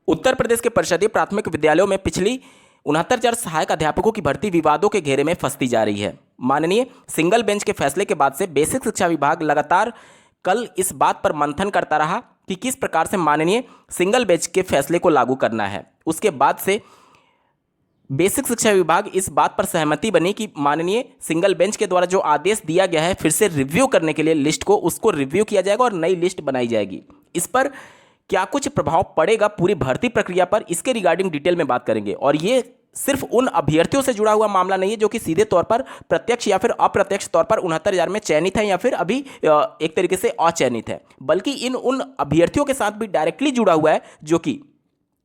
उत्तर प्रदेश के परिषदीय प्राथमिक विद्यालयों में पिछली 69,000 सहायक अध्यापकों की भर्ती विवादों के घेरे में फंसती जा रही है। माननीय सिंगल बेंच के फैसले के बाद से बेसिक शिक्षा विभाग लगातार कल इस बात पर मंथन करता रहा कि किस प्रकार से माननीय सिंगल बेंच के फैसले को लागू करना है। उसके बाद से बेसिक शिक्षा विभाग इस बात पर सहमति बनी कि माननीय सिंगल बेंच के द्वारा जो आदेश दिया गया है फिर से रिव्यू करने के लिए लिस्ट को उसको रिव्यू किया जाएगा और नई लिस्ट बनाई जाएगी। इस पर क्या कुछ प्रभाव पड़ेगा पूरी भर्ती प्रक्रिया पर, इसके रिगार्डिंग डिटेल में बात करेंगे। और ये सिर्फ उन अभ्यर्थियों से जुड़ा हुआ मामला नहीं है जो कि सीधे तौर पर प्रत्यक्ष या फिर अप्रत्यक्ष तौर पर 69,000 में चयनित है या फिर अभी एक तरीके से अचयनित है, बल्कि उन अभ्यर्थियों के साथ भी डायरेक्टली जुड़ा हुआ है जो कि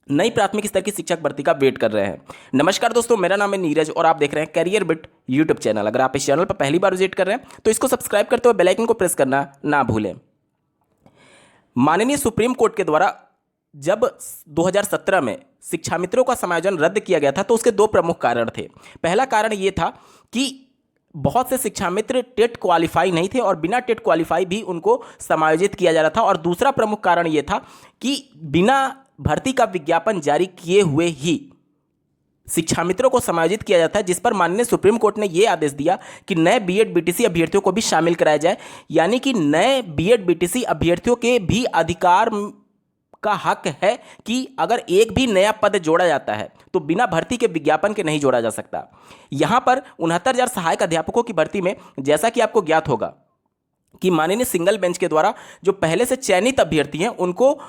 नई प्राथमिक स्तर की शिक्षक भर्ती का वेट कर रहे हैं। नमस्कार दोस्तों, मेरा नाम है नीरज और आप देख रहे हैं करियर बिट यूट्यूब चैनल। अगर आप इस चैनल पर पहली बार विजिट कर रहे हैं तो इसको सब्सक्राइब करते हुए बेल आइकन को प्रेस करना ना भूलें। माननीय सुप्रीम कोर्ट के द्वारा जब 2017 में शिक्षा मित्रों का समायोजन रद्द किया गया था तो उसके दो प्रमुख कारण थे। पहला कारण ये था कि बहुत से शिक्षा मित्र टेट क्वालिफाई नहीं थे और बिना टेट क्वालिफाई भी उनको समायोजित किया जा रहा था। और दूसरा प्रमुख कारण ये था कि बिना भर्ती का विज्ञापन जारी किए हुए ही शिक्षा मित्रों को समायोजित किया जाता है, जिस पर माननीय सुप्रीम कोर्ट ने यह आदेश दिया कि नए बीएड बीटीसी अभ्यर्थियों को भी शामिल कराया जाए। यानी कि नए बीएड बीटीसी अभ्यर्थियों के भी अधिकार का हक है कि अगर एक भी नया पद जोड़ा जाता है तो बिना भर्ती के विज्ञापन के नहीं जोड़ा जा सकता। यहां पर 69,000 सहायक अध्यापकों की भर्ती में जैसा कि आपको ज्ञात होगा कि माननीय सिंगल बेंच के द्वारा जो पहले से चयनित अभ्यर्थी हैं उनको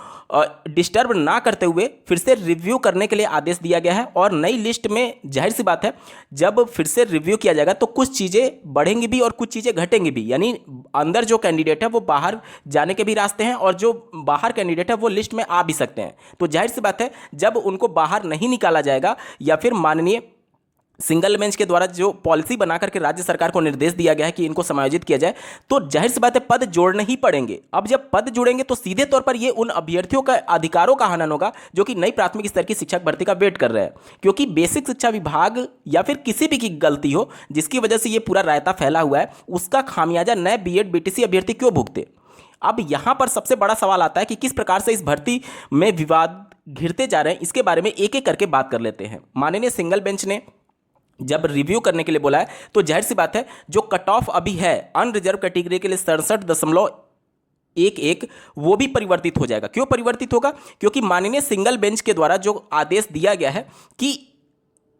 डिस्टर्ब ना करते हुए फिर से रिव्यू करने के लिए आदेश दिया गया है। और नई लिस्ट में जाहिर सी बात है जब फिर से रिव्यू किया जाएगा तो कुछ चीज़ें बढ़ेंगी भी और कुछ चीज़ें घटेंगी भी। यानी अंदर जो कैंडिडेट है वो बाहर जाने के भी रास्ते हैं और जो बाहर कैंडिडेट है वो लिस्ट में आ भी सकते हैं। तो जाहिर सी बात है जब उनको बाहर नहीं निकाला जाएगा या फिर माननीय सिंगल बेंच के द्वारा जो पॉलिसी बना करके राज्य सरकार को निर्देश दिया गया है कि इनको समायोजित किया जाए तो जाहिर सी बात है पद जोड़ने ही पड़ेंगे। अब जब पद जुड़ेंगे तो सीधे तौर पर ये उन अभ्यर्थियों का अधिकारों का हनन होगा जो कि नई प्राथमिक स्तर की शिक्षक भर्ती का वेट कर रहे हैं। क्योंकि बेसिक शिक्षा विभाग या फिर किसी भी की गलती हो जिसकी वजह से ये पूरा रायता फैला हुआ है, उसका खामियाजा नए बीएड बीटीसी अभ्यर्थी क्यों भुगते। अब यहां पर सबसे बड़ा सवाल आता है कि किस प्रकार से इस भर्ती में विवाद घिरते जा रहे हैं, इसके बारे में एक एक करके बात कर लेते हैं। माननीय सिंगल बेंच ने जब रिव्यू करने के लिए बोला है तो जाहिर सी बात है जो कट ऑफ अभी है अनरिजर्व कैटेगरी के लिए 67.11 वो भी परिवर्तित हो जाएगा। क्यों परिवर्तित होगा? क्योंकि माननीय सिंगल बेंच के द्वारा जो आदेश दिया गया है कि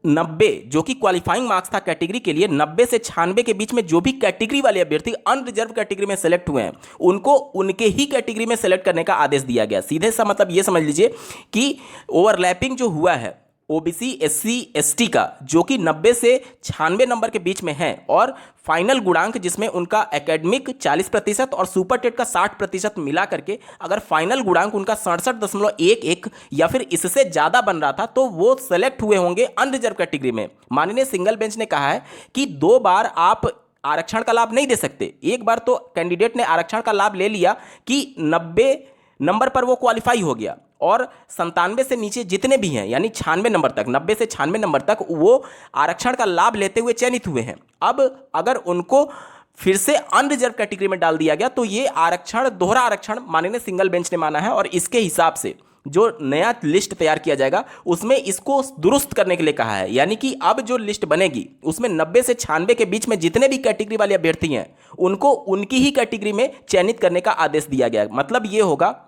90 जो कि क्वालिफाइंग मार्क्स था कैटेगरी के लिए, 90 से 96 के बीच में जो भी कैटेगरी वाले अभ्यर्थी अनरिजर्व कैटेगरी में सेलेक्ट हुए हैं उनको उनके ही कैटेगरी में सेलेक्ट करने का आदेश दिया गया। सीधे सा मतलब ये समझ लीजिए कि ओवरलैपिंग जो हुआ है ओबीसी एससी एसटी का जो कि 90 से 96 नंबर के बीच में है और फाइनल गुणांक जिसमें उनका एकेडमिक 40% और सुपर टेट का 60% मिला करके अगर फाइनल गुणांक उनका 67.11 या फिर इससे ज़्यादा बन रहा था तो वो सेलेक्ट हुए होंगे अनरिजर्व कैटेगरी में। माननीय सिंगल बेंच ने कहा है कि 2 बार आप आरक्षण का लाभ नहीं दे सकते। एक बार तो कैंडिडेट ने आरक्षण का लाभ ले लिया कि 90 नंबर पर वो क्वालिफाई हो गया और 97 से नीचे जितने भी हैं यानी 96 नंबर तक, 90 से 96 नंबर तक वो आरक्षण का लाभ लेते हुए चयनित हुए हैं। अब अगर उनको फिर से अनरिजर्व कैटेगरी में डाल दिया गया तो ये आरक्षण दोहरा आरक्षण माननीय सिंगल बेंच ने माना है और इसके हिसाब से जो नया लिस्ट तैयार किया जाएगा उसमें इसको दुरुस्त करने के लिए कहा है। यानी कि अब जो लिस्ट बनेगी उसमें 90 से 96 के बीच में जितने भी कैटेगरी वाले अभ्यर्थी हैं उनको उनकी ही कैटेगरी में चयनित करने का आदेश दिया गया है। मतलब ये होगा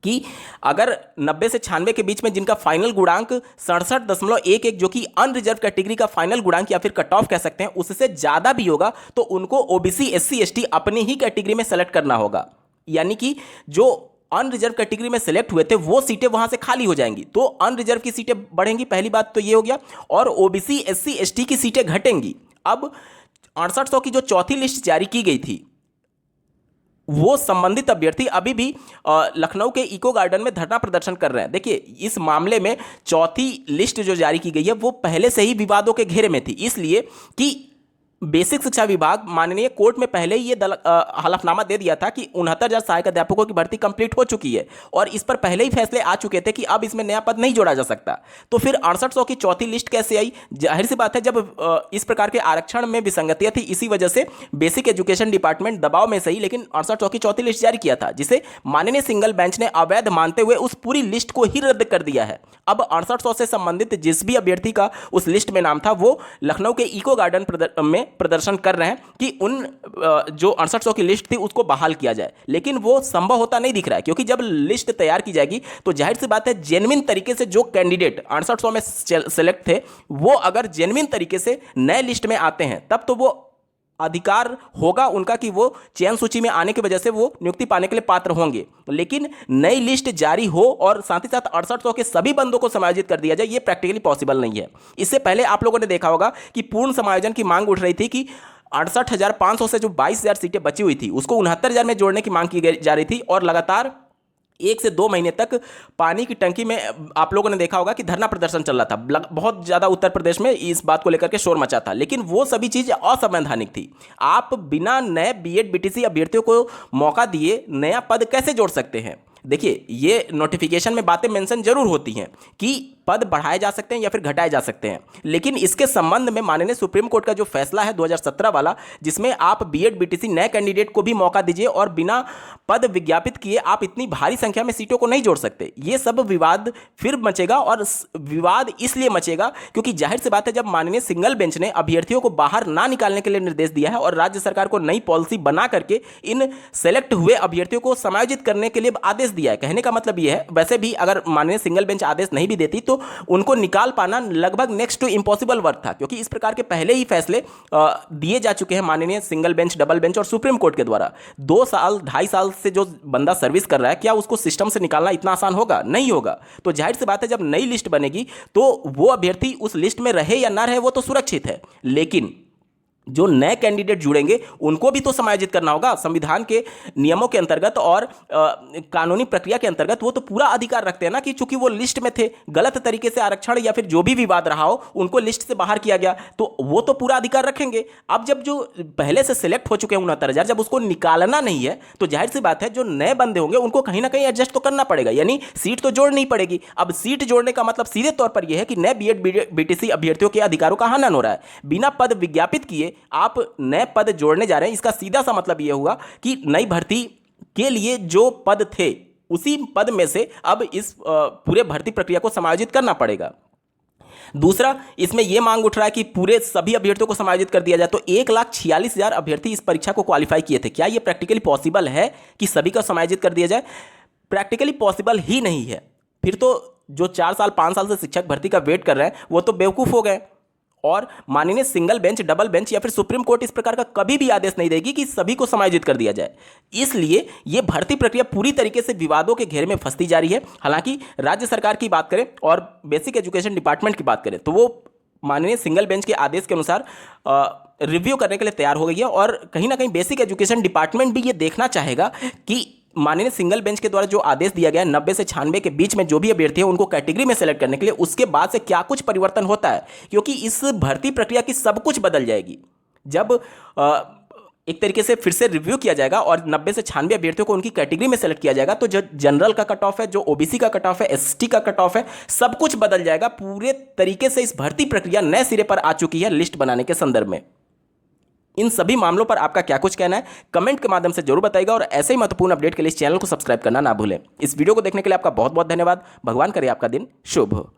कि अगर 90 से 96 के बीच में जिनका फाइनल गुणांक 67.11 जो कि अनरिजर्व कैटेगरी का फाइनल गुणांक या फिर कट ऑफ कह सकते हैं उससे ज़्यादा भी होगा तो उनको ओबीसी एससी एसटी अपनी ही कैटेगरी में सेलेक्ट करना होगा। यानी कि जो अनरिजर्व कैटेगरी में सेलेक्ट हुए थे वो सीटें वहां से खाली हो जाएंगी तो अनरिजर्व की सीटें बढ़ेंगी। पहली बात तो ये हो गया और ओबीसी एससी एसटी की सीटें घटेंगी। अब 6800 की जो चौथी लिस्ट जारी की गई थी वो संबंधित अभ्यर्थी अभी भी लखनऊ के इको गार्डन में धरना प्रदर्शन कर रहे हैं। देखिए इस मामले में चौथी लिस्ट जो जारी की गई है वो पहले से ही विवादों के घेरे में थी, इसलिए कि बेसिक शिक्षा विभाग माननीय कोर्ट में पहले ही ये हलफनामा दे दिया था कि 69,000 सहायक अध्यापकों की भर्ती कंप्लीट हो चुकी है और इस पर पहले ही फैसले आ चुके थे कि अब इसमें नया पद नहीं जोड़ा जा सकता। तो फिर 6800 की चौथी लिस्ट कैसे आई? जाहिर सी बात है, जब इस प्रकार के आरक्षण में विसंगतियां थी, इसी वजह से बेसिक एजुकेशन डिपार्टमेंट दबाव में सही लेकिन 6800 की चौथी लिस्ट जारी किया था, जिसे माननीय सिंगल बेंच ने अवैध मानते हुए उस पूरी लिस्ट को ही रद्द कर दिया है। अब 6800 से संबंधित जिस भी अभ्यर्थी का उस लिस्ट में नाम था वो लखनऊ के इको गार्डन में प्रदर्शन कर रहे हैं कि उन जो 6800 की लिस्ट थी उसको बहाल किया जाए, लेकिन वो संभव होता नहीं दिख रहा है, क्योंकि जब लिस्ट तैयार की जाएगी तो जाहिर सी बात है जेन्युइन तरीके से जो कैंडिडेट 6800 में सेलेक्ट थे वो अगर जेन्युइन तरीके से नए लिस्ट में आते हैं तब तो वो अधिकार होगा उनका कि वो चयन सूची में आने की वजह से वो नियुक्ति पाने के लिए पात्र होंगे। लेकिन नई लिस्ट जारी हो और साथ ही साथ 6800 के सभी बंदों को समायोजित कर दिया जाए, ये प्रैक्टिकली पॉसिबल नहीं है। इससे पहले आप लोगों ने देखा होगा कि पूर्ण समायोजन की मांग उठ रही थी कि 68,500 से जो 22,000 सीटें बची हुई थी उसको 69,000 में जोड़ने की मांग की जा रही थी और लगातार 1 से 2 महीने तक पानी की टंकी में आप लोगों ने देखा होगा कि धरना प्रदर्शन चल रहा था। बहुत ज़्यादा उत्तर प्रदेश में इस बात को लेकर के शोर मचा था, लेकिन वो सभी चीज़ असंवैधानिक थी। आप बिना नए बीएड बीटीसी अभ्यर्थियों को मौका दिए नया पद कैसे जोड़ सकते हैं? देखिए, ये नोटिफिकेशन में बातें मेंशन जरूर होती हैं कि पद बढ़ाए जा सकते हैं या फिर घटाए जा सकते हैं, लेकिन इसके संबंध में माननीय सुप्रीम कोर्ट का जो फैसला है 2017 वाला, जिसमें आप बीएड बीटीसी नए कैंडिडेट को भी मौका दीजिए और बिना पद विज्ञापित किए आप इतनी भारी संख्या में सीटों को नहीं जोड़ सकते। ये सब विवाद फिर मचेगा और विवाद इसलिए मचेगा क्योंकि जाहिर सी बात है, जब माननीय सिंगल बेंच ने अभ्यर्थियों को बाहर ना निकालने के लिए निर्देश दिया है और राज्य सरकार को नई पॉलिसी बना करके इन सेलेक्ट हुए अभ्यर्थियों को समायोजित करने के लिए आदेश दिया है। कहने का मतलब यह है, वैसे भी अगर माननीय सिंगल बेंच आदेश नहीं भी देती तो उनको निकाल पाना लगभग नेक्स्ट टू इम्पॉसिबल वर्क था, क्योंकि इस प्रकार के पहले ही फैसले दिए जा चुके हैं माननीय सिंगल बेंच, डबल बेंच और सुप्रीम कोर्ट के द्वारा। 2 साल 2.5 साल से जो बंदा सर्विस कर रहा है, क्या उसको सिस्टम से निकालना इतना आसान होगा? नहीं होगा। तो जाहिर सी बात है, जब नई लिस्ट बनेगी तो वो अभ्यर्थी उस लिस्ट में रहे या ना रहे वो तो सुरक्षित है, लेकिन जो नए कैंडिडेट जुड़ेंगे उनको भी तो समायोजित करना होगा संविधान के नियमों के अंतर्गत और कानूनी प्रक्रिया के अंतर्गत। वो तो पूरा अधिकार रखते हैं ना कि चूंकि वो लिस्ट में थे, गलत तरीके से आरक्षण या फिर जो भी विवाद रहा हो उनको लिस्ट से बाहर किया गया, तो वो तो पूरा अधिकार रखेंगे। अब जब जो पहले से सिलेक्ट हो चुके हैं 69,000, जब उसको निकालना नहीं है तो जाहिर सी बात है जो नए बंदे होंगे उनको कहीं ना कहीं एडजस्ट तो करना पड़ेगा, यानी सीट तो जोड़नी पड़ेगी। अब सीट जोड़ने का मतलब सीधे तौर पर यह है कि नए बीएड बीटीसी अभ्यर्थियों के अधिकारों का हनन हो रहा है। बिना पद विज्ञापित किए आप नए पद जोड़ने जा रहे हैं, इसका सीधा सा मतलब यह हुआ कि नई भर्ती के लिए जो पद थे उसी पद में से अब इस पूरे भर्ती प्रक्रिया को समायोजित करना पड़ेगा। दूसरा, इसमें यह मांग उठ रहा है कि पूरे सभी अभ्यर्थियों को समायोजित कर दिया जाए। तो 1,46,000 अभ्यर्थी इस परीक्षा को क्वालिफाई किए थे। क्या यह प्रैक्टिकली पॉसिबल है कि सभी को समायोजित कर दिया जाए? प्रैक्टिकली पॉसिबल ही नहीं है। फिर तो जो 4 साल 5 साल से शिक्षक भर्ती का वेट कर रहे हैं वो तो बेवकूफ़ हो गए। और माननीय सिंगल बेंच, डबल बेंच या फिर सुप्रीम कोर्ट इस प्रकार का कभी भी आदेश नहीं देगी कि सभी को समायोजित कर दिया जाए। इसलिए यह भर्ती प्रक्रिया पूरी तरीके से विवादों के घेरे में फंसती जा रही है। हालांकि राज्य सरकार की बात करें और बेसिक एजुकेशन डिपार्टमेंट की बात करें तो वो माननीय सिंगल बेंच के आदेश के अनुसार रिव्यू करने के लिए तैयार हो गई है और कहीं ना कहीं बेसिक एजुकेशन डिपार्टमेंट भी ये देखना चाहेगा कि माननीय सिंगल बेंच के द्वारा जो आदेश दिया गया है 90 से 96 के बीच में जो भी अभ्यर्थी है उनको कैटेगरी में सेलेक्ट करने के लिए, उसके बाद से क्या कुछ परिवर्तन होता है, क्योंकि इस भर्ती प्रक्रिया की सब कुछ बदल जाएगी। जब एक तरीके से फिर से रिव्यू किया जाएगा और 90 से 96 अभ्यर्थियों को उनकी कैटेगरी में सेलेक्ट किया जाएगा तो जो जनरल का कट ऑफ है, जो ओबीसी का कट ऑफ है, एसटी का कट ऑफ है, सब कुछ बदल जाएगा। पूरे तरीके से इस भर्ती प्रक्रिया नए सिरे पर आ चुकी है लिस्ट बनाने के संदर्भ में। इन सभी मामलों पर आपका क्या कुछ कहना है कमेंट के माध्यम से जरूर बताइएगा और ऐसे ही महत्वपूर्ण अपडेट के लिए इस चैनल को सब्सक्राइब करना ना भूलें। इस वीडियो को देखने के लिए आपका बहुत बहुत धन्यवाद। भगवान करे आपका दिन शुभ हो।